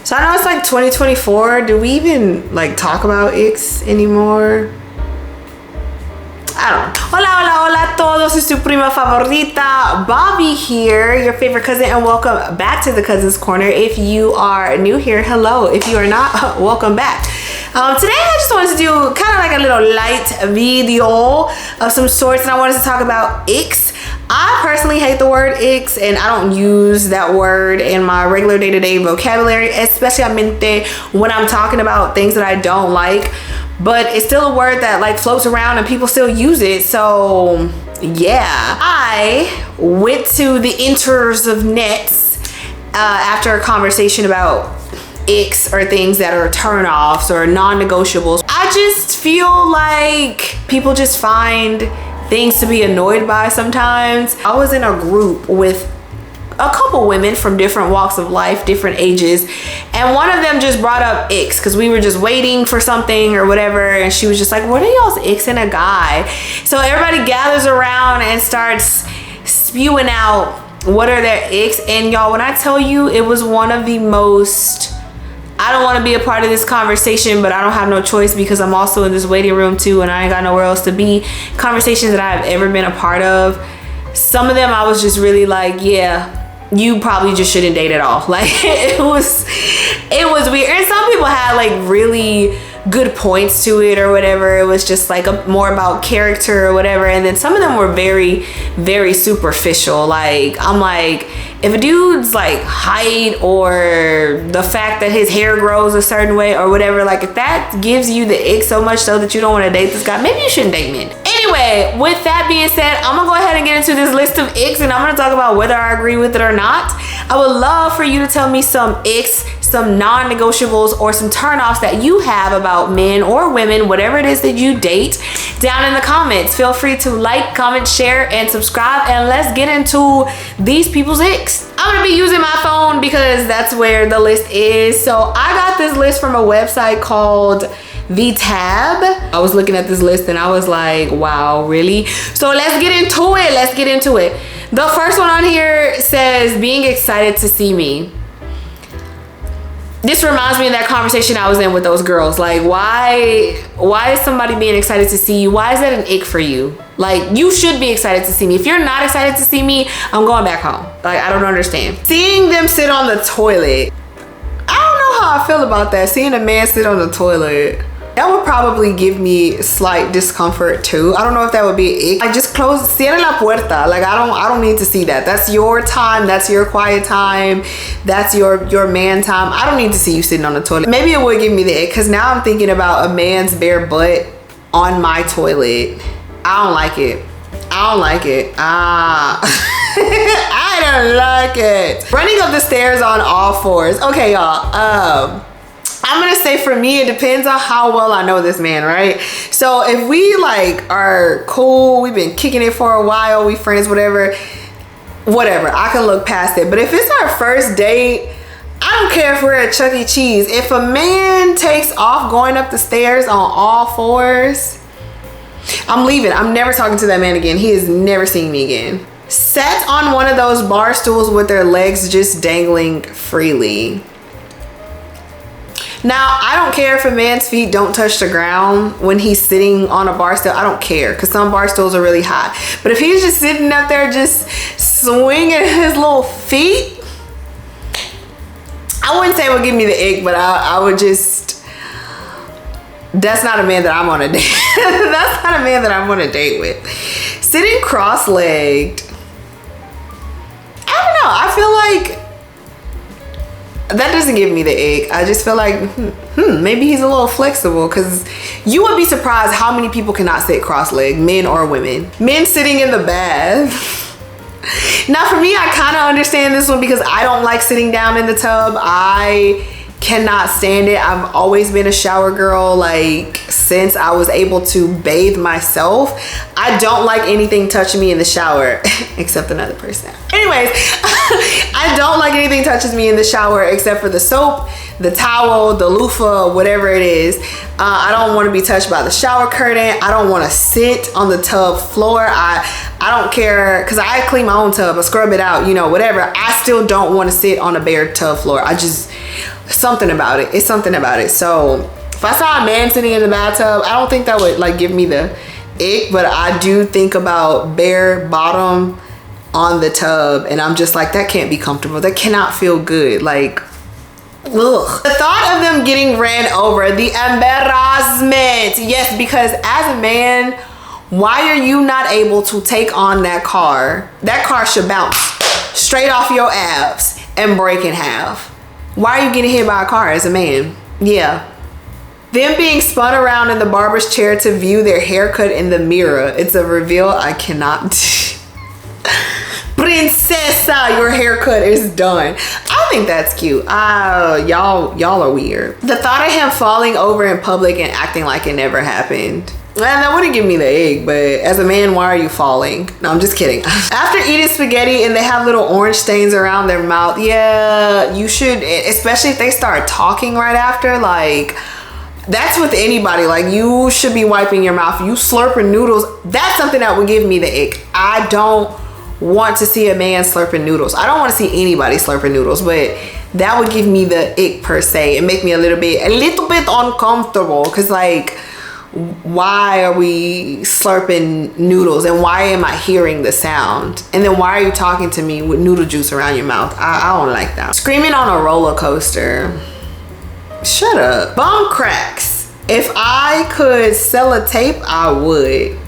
So I know it's like 2024. Do we even like talk about icks anymore? I don't know. Hola, hola, hola a todos. Es tu prima favorita, Bobby here, your favorite cousin, and welcome back to the Cousins Corner. If you are new here, hello. If you are not, welcome back. Today I just wanted to do kind of like a little light video of some sorts, and I wanted to talk about icks. I personally hate the word icks, and I don't use that word in my regular day-to-day vocabulary, especially when I'm talking about things that I don't like. But it's still a word that like floats around and people still use it. So yeah, I went to the inters of nets after a conversation about icks or things that are turn-offs or non-negotiables. I just feel like people just find things to be annoyed by sometimes. I was in a group with a couple women from different walks of life, different ages, and one of them just brought up icks because we were just waiting for something or whatever, and she was just like, what are y'all's icks in a guy? So everybody gathers around and starts spewing out what are their icks. And y'all, when I tell you, it was one of the most, I don't want to be a part of this conversation, but I don't have no choice because I'm also in this waiting room too, and I ain't got nowhere else to be. Conversations that I've ever been a part of, some of them I was just really like, yeah, you probably just shouldn't date at all. Like it was weird. And some people had like really good points to it or whatever. It was just like more about character or whatever. And then some of them were very, very superficial. Like I'm like, if a dude's like height or the fact that his hair grows a certain way or whatever, like if that gives you the ick so much so that you don't want to date this guy, maybe you shouldn't date men. Anyway, with that being said, I'm gonna go ahead and get into this list of icks, and I'm gonna talk about whether I agree with it or not. I would love for you to tell me some icks, some non-negotiables, or some turn-offs that you have about men or women, whatever it is that you date, down in the comments. Feel free to like, comment, share, and subscribe, and let's get into these people's icks. I'm gonna be using my phone because that's where the list is. So I got this list from a website called The Tab. I was looking at this list and I was like, wow, really? So let's get into it. The first one on here says being excited to see me. This reminds me of that conversation I was in with those girls. Like, why is somebody being excited to see you? Why is that an ick for you? Like, you should be excited to see me. If you're not excited to see me, I'm going back home. Like, I don't understand. Seeing them sit on the toilet. I don't know how I feel about that. Seeing a man sit on the toilet, that would probably give me slight discomfort too. I don't know if that would be ick. I just cierre la puerta. Like I don't need to see that. That's your time. That's your quiet time. That's your man time. I don't need to see you sitting on the toilet. Maybe it would give me the ick because now I'm thinking about a man's bare butt on my toilet. I don't like it. I don't like it. I don't like it. Running up the stairs on all fours. Okay, y'all. I'm gonna say for me, it depends on how well I know this man, right? So if we like are cool, we've been kicking it for a while, we friends, whatever, I can look past it. But if it's our first date, I don't care if we're at Chuck E. Cheese. If a man takes off going up the stairs on all fours, I'm leaving. I'm never talking to that man again. He is never seeing me again. Sat on one of those bar stools with their legs just dangling freely. Now, I don't care if a man's feet don't touch the ground when he's sitting on a bar stool. I don't care because some bar stools are really high. But if he's just sitting up there just swinging his little feet, I wouldn't say it would give me the ick, but I would just, that's not a man that I'm on a date. That's not a man that I'm on a date with. Sitting cross-legged, I don't know. I feel like that doesn't give me the ick. I just feel like, maybe he's a little flexible because you would be surprised how many people cannot sit cross-legged, men or women. Men sitting in the bath. Now for me, I kind of understand this one because I don't like sitting down in the tub. I cannot stand it. I've always been a shower girl, like since I was able to bathe myself. I don't like anything touching me in the shower except another person. Anyways, I don't like anything touches me in the shower except for the soap, the towel, the loofah, whatever it is. I don't want to be touched by the shower curtain. I don't want to sit on the tub floor. I don't care because I clean my own tub. I scrub it out, you know, whatever. I still don't want to sit on a bare tub floor. something about it. It's something about it. So if I saw a man sitting in the bathtub, I don't think that would like give me the ick, but I do think about bare bottom on the tub, and I'm just like, that can't be comfortable. That cannot feel good. Like, ugh. The thought of them getting ran over, the embarrassment. Yes, because as a man, why are you not able to take on that car? That car should bounce straight off your abs and break in half. Why are you getting hit by a car as a man? Yeah. Them being spun around in the barber's chair to view their haircut in the mirror. It's a reveal I cannot do. Princesa, your haircut is done. I think that's cute. Y'all are weird. The thought of him falling over in public and acting like it never happened. And that wouldn't give me the egg, but as a man, why are you falling? No, I'm just kidding. After eating spaghetti and they have little orange stains around their mouth, yeah, you should, especially if they start talking right after, like, that's with anybody. Like, you should be wiping your mouth. You slurping noodles, that's something that would give me the ick. I don't want to see a man slurping noodles. I don't want to see anybody slurping noodles, but that would give me the ick per se. It make me a little bit uncomfortable, because like, why are we slurping noodles, and why am I hearing the sound, and then why are you talking to me with noodle juice around your mouth? I don't like that. Screaming on a roller coaster. Shut up. Bum cracks. If I could sell a tape, I would.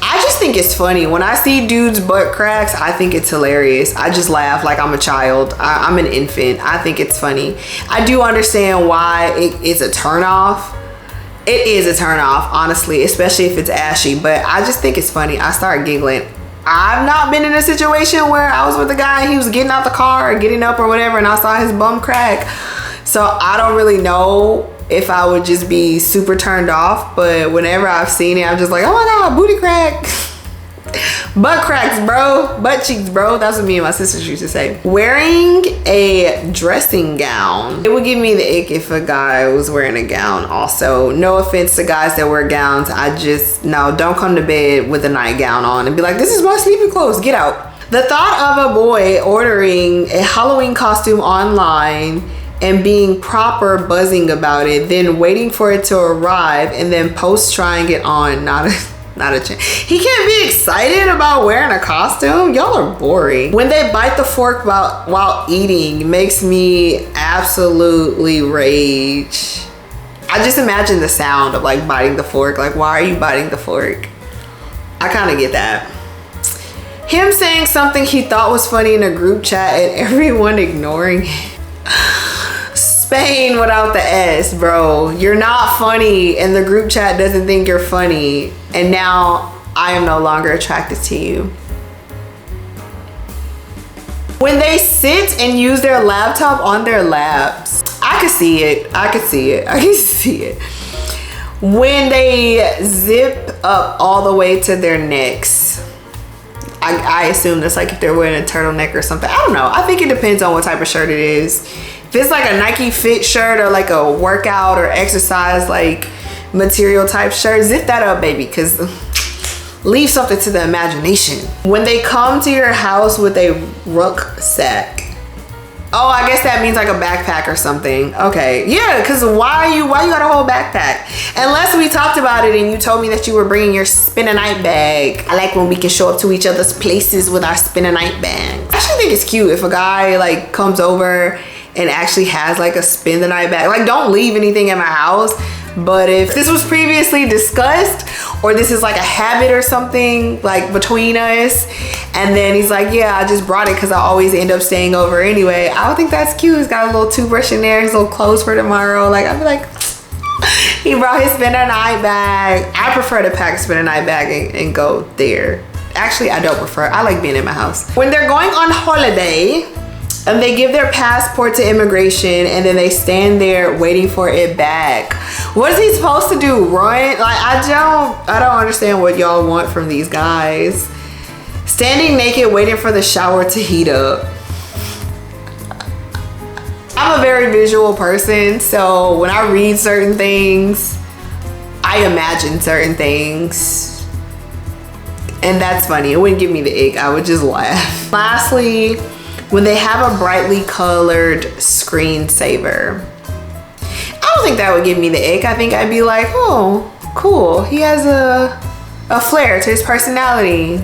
I just think it's funny when I see dudes butt cracks. I think it's hilarious. I just laugh like I'm a child. I'm an infant. I think it's funny. I do understand why it's a turn off. It is a turn off, honestly, especially if it's ashy, but I just think it's funny. I start giggling. I've not been in a situation where I was with a guy and he was getting out the car or getting up or whatever, and I saw his bum crack. So I don't really know if I would just be super turned off, but whenever I've seen it, I'm just like, oh my God, booty crack. Butt cracks, bro. Butt cheeks, bro. That's what me and my sisters used to say. Wearing a dressing gown. It would give me the ick if a guy was wearing a gown also. No offense to guys that wear gowns. No, don't come to bed with a nightgown on and be like, this is my sleeping clothes, get out. The thought of a boy ordering a Halloween costume online and being proper buzzing about it, then waiting for it to arrive and then post trying it on, not a chance. He can't be excited about wearing a costume. Y'all are boring. When they bite the fork while eating, makes me absolutely rage. I just imagine the sound of like biting the fork. Like, why are you biting the fork? I kind of get that. Him saying something he thought was funny in a group chat and everyone ignoring it. Spain without the S, bro. You're not funny and the group chat doesn't think you're funny, and now I am no longer attracted to you. When they sit and use their laptop on their laps, I can see it. I can see it. When they zip up all the way to their necks, I assume that's like if they're wearing a turtleneck or something. I don't know. I think it depends on what type of shirt it is. If it's like a Nike Fit shirt or like a workout or exercise like material type shirt, zip that up, baby, because leave something to the imagination. When they come to your house with a rucksack. Oh, I guess that means like a backpack or something. Okay, yeah, because why you got a whole backpack? Unless we talked about it and you told me that you were bringing your spend a night bag. I like when we can show up to each other's places with our spend a night bags. I actually think it's cute if a guy like comes over and actually has like a spend the night bag. Like, don't leave anything in my house. But if this was previously discussed, or this is like a habit or something like between us, and then he's like, yeah, I just brought it because I always end up staying over anyway, I would think that's cute. He's got a little toothbrush in there, his little clothes for tomorrow. Like, I'd be like, he brought his spend a night bag. I prefer to pack a spend a night bag and go there. Actually, I don't prefer. I like being in my house. When they're going on holiday, and they give their passport to immigration and then they stand there waiting for it back. What is he supposed to do? Run? Like, I don't understand what y'all want from these guys. Standing naked waiting for the shower to heat up. I'm a very visual person, so when I read certain things, I imagine certain things. And that's funny. It wouldn't give me the ick. I would just laugh. Lastly, when they have a brightly colored screensaver. I don't think that would give me the ick. I think I'd be like, oh, cool. He has a flair to his personality.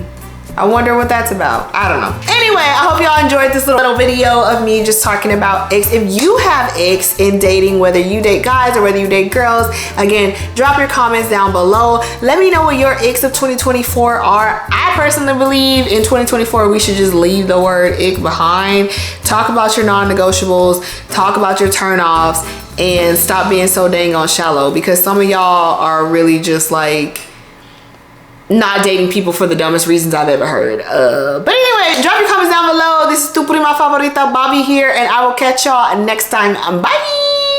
I wonder what that's about. I don't know. Anyway, I hope y'all enjoyed this little video of me just talking about icks. If you have icks in dating, whether you date guys or whether you date girls, again, drop your comments down below. Let me know what your icks of 2024 are. I personally believe in 2024 we should just leave the word ick behind. Talk about your non-negotiables, talk about your turn-offs, and stop being so dang on shallow, because some of y'all are really just like not dating people for the dumbest reasons I've ever heard. But anyway, drop your comments down below. This is Tu Prima Favorita, Bobby here, and I will catch y'all next time. Bye.